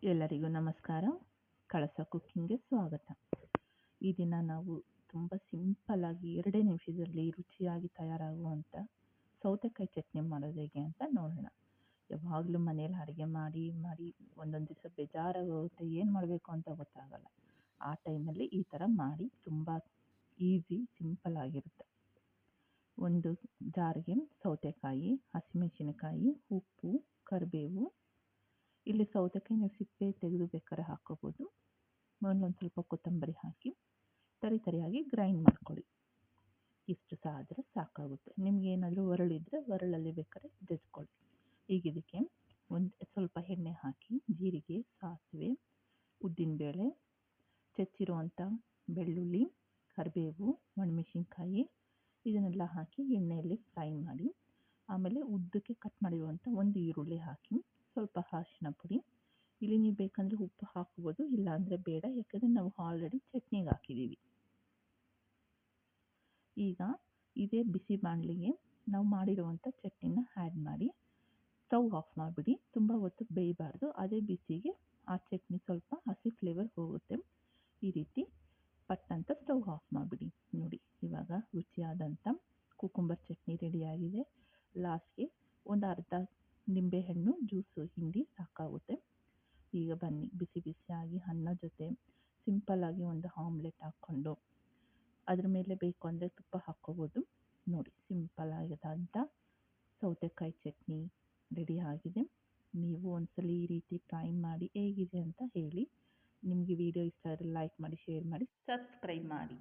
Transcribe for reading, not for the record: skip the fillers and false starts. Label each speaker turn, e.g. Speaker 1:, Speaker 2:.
Speaker 1: ಎಲ್ಲರಿಗೂ ನಮಸ್ಕಾರ. ಕಳಸ ಕುಕ್ಕಿಂಗ್ಗೆ ಸ್ವಾಗತ. ಈ ದಿನ ನಾವು ತುಂಬ ಸಿಂಪಲ್ಲಾಗಿ 2 ನಿಮಿಷದಲ್ಲಿ ರುಚಿಯಾಗಿ ತಯಾರಾಗುವಂಥ ಸೌತೆಕಾಯಿ ಚಟ್ನಿ ಮಾಡೋದು ಹೇಗೆ ಅಂತ ನೋಡೋಣ. ಯಾವಾಗಲೂ ಮನೇಲಿ ಅಡುಗೆ ಮಾಡಿ ಒಂದೊಂದು ದಿವಸ ಬೇಜಾರಾಗೋಗುತ್ತೆ, ಏನು ಮಾಡಬೇಕು ಅಂತ ಗೊತ್ತಾಗಲ್ಲ. ಆ ಟೈಮಲ್ಲಿ ಈ ಥರ ಮಾಡಿ ತುಂಬ ಈಸಿ, ಸಿಂಪಲ್ ಆಗಿರುತ್ತೆ. ಒಂದು ಜಾರಿಗೆ ಸೌತೆಕಾಯಿ, ಹಸಿಮೆಣಸಿನಕಾಯಿ, ಉಪ್ಪು, ಕರಿಬೇವು. ಇಲ್ಲಿ ಸೌತೆಕಾಯಿ ನೀವು ಸಿಪ್ಪೆ ತೆಗೆದು ಬೇಕಾದ್ರೆ ಹಾಕ್ಕೋಬೋದು. ಒಂದೊಂದು ಸ್ವಲ್ಪ ಕೊತ್ತಂಬರಿ ಹಾಕಿ ತರಿಯಾಗಿ ಗ್ರೈಂಡ್ ಮಾಡ್ಕೊಳ್ಳಿ. ಇಷ್ಟು ಸಹ ಆದರೆ ಸಾಕಾಗುತ್ತೆ. ನಿಮ್ಗೆ ಏನಾದರೂ ಒರಳಿದ್ರೆ ಒರಳಲ್ಲಿ ಬೇಕಾದ್ರೆ ಜಜ್ಕೊಳ್ಳಿ. ಈಗ ಇದಕ್ಕೆ ಸ್ವಲ್ಪ ಎಣ್ಣೆ ಹಾಕಿ ಜೀರಿಗೆ, ಸಾಸಿವೆ, ಉದ್ದಿನಬೇಳೆ, ಹೆಚ್ಚಿರುವಂಥ ಬೆಳ್ಳುಳ್ಳಿ, ಕರಿಬೇವು, ಒಣಮೆಣಸಿನ್ಕಾಯಿ ಇದನ್ನೆಲ್ಲ ಹಾಕಿ ಎಣ್ಣೆಯಲ್ಲಿ ಫ್ರೈ ಮಾಡಿ, ಆಮೇಲೆ ಉದ್ದಕ್ಕೆ ಕಟ್ ಮಾಡಿರುವಂಥ ಒಂದು ಈರುಳ್ಳಿ ಹಾಕಿ, ಸ್ವಲ್ಪ ಅರಿಶಿನ ಪುಡಿ, ಇಲ್ಲಿ ನೀವು ಬೇಕಂದರೆ ಉಪ್ಪು ಹಾಕ್ಬೋದು, ಇಲ್ಲಾಂದರೆ ಬೇಡ, ಯಾಕಂದರೆ ನಾವು ಆಲ್ರೆಡಿ ಚಟ್ನಿಗೆ ಹಾಕಿದ್ದೀವಿ. ಈಗ ಇದೇ ಬಿಸಿ ಬಾಣಲಿಗೆ ನಾವು ಮಾಡಿರುವಂಥ ಚಟ್ನಿನ ಆ್ಯಡ್ ಮಾಡಿ ಸ್ಟವ್ ಆಫ್ ಮಾಡಿಬಿಡಿ. ತುಂಬ ಹೊತ್ತು ಬೇಯಬಾರ್ದು, ಅದೇ ಬಿಸಿಗೆ ಆ ಚಟ್ನಿ ಸ್ವಲ್ಪ ಹಸಿ ಫ್ಲೇವರ್ ಹೋಗುತ್ತೆ. ಈ ರೀತಿ ಪಟ್ ಅಂತ ಸ್ಟವ್ ಆಫ್ ಮಾಡಿಬಿಡಿ. ನೋಡಿ, ಇವಾಗ ರುಚಿಯಾದಂಥ ಕುಕುಂಬರ್ ಚಟ್ನಿ ರೆಡಿಯಾಗಿದೆ. ಲಾಸ್ಟ್ಗೆ ಒಂದು ಅರ್ಧ ನಿಂಬೆಹಣ್ಣು ಜ್ಯೂಸು ಹಿಂಡಿ ಸಾಕಾಗುತ್ತೆ. ಈಗ ಬನ್ನಿ, ಬಿಸಿ ಬಿಸಿಯಾಗಿ ಅನ್ನ ಜೊತೆ ಸಿಂಪಲ್ಲಾಗಿ ಒಂದು ಆಮ್ಲೆಟ್ ಹಾಕ್ಕೊಂಡು ಅದ್ರ ಮೇಲೆ ಬೇಕು ಅಂದರೆ ತುಪ್ಪ ಹಾಕ್ಕೋಬೋದು. ನೋಡಿ, ಸಿಂಪಲ್ ಆಗಿರೋಂಥ ಸೌತೆಕಾಯಿ ಚಟ್ನಿ ರೆಡಿ ಆಗಿದೆ. ನೀವು ಒಂದ್ಸಲ ಈ ರೀತಿ ಟ್ರೈ ಮಾಡಿ ಹೇಗಿದೆ ಅಂತ ಹೇಳಿ. ನಿಮಗೆ ವಿಡಿಯೋ ಇಷ್ಟ ಆದರೆ ಲೈಕ್ ಮಾಡಿ, ಶೇರ್ ಮಾಡಿ, ಸಬ್ಸ್ಕ್ರೈಬ್ ಮಾಡಿ.